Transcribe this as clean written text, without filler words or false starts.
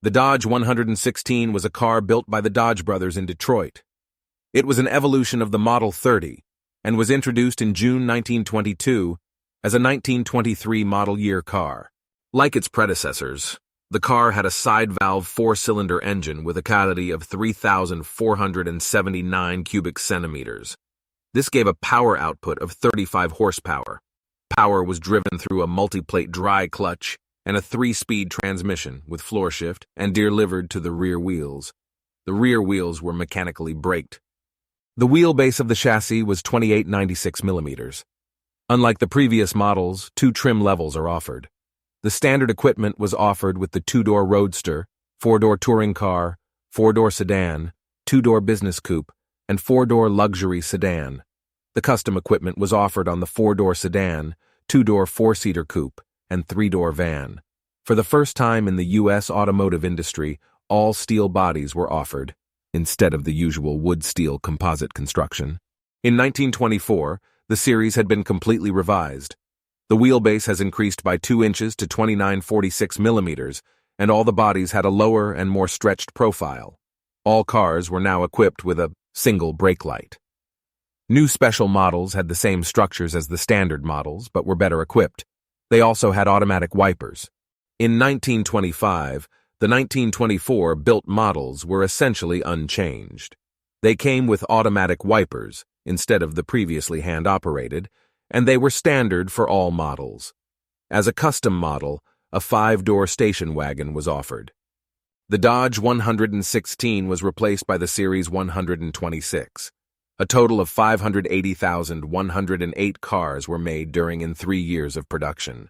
The Dodge 116 was a car built by the Dodge brothers in Detroit. It was an evolution of the Model 30 and was introduced in June 1922 as a 1923 model year car. Like its predecessors, the car had a side-valve four-cylinder engine with a capacity of 3,479 cubic centimeters. This gave a power output of 35 horsepower. Power was driven through a multi-plate dry clutch and a 3-speed transmission with floor shift and delivered to the rear wheels. The rear wheels were mechanically braked. The wheelbase of the chassis was 28.96 millimeters. Unlike the previous models, 2 trim levels are offered. The standard equipment was offered with the 2-door Roadster, 4-door touring car, 4-door sedan, 2-door business coupe, and 4-door luxury sedan. The custom equipment was offered on the 4-door sedan, 2-door 4-seater coupe, and 3-door van. For the first time in the U.S. automotive industry, all steel bodies were offered, instead of the usual wood-steel composite construction. In 1924, the series had been completely revised. The wheelbase has increased by 2 inches to 29.46 millimeters, and all the bodies had a lower and more stretched profile. All cars were now equipped with a single brake light. New special models had the same structures as the standard models, but were better equipped. They also had automatic wipers. In 1925, the 1924 built models were essentially unchanged. They came with automatic wipers instead of the previously hand-operated, and they were standard for all models. As a custom model, a 5-door station wagon was offered. The Dodge 116 was replaced by the Series 126. A total of 580,108 cars were made during 3 years of production.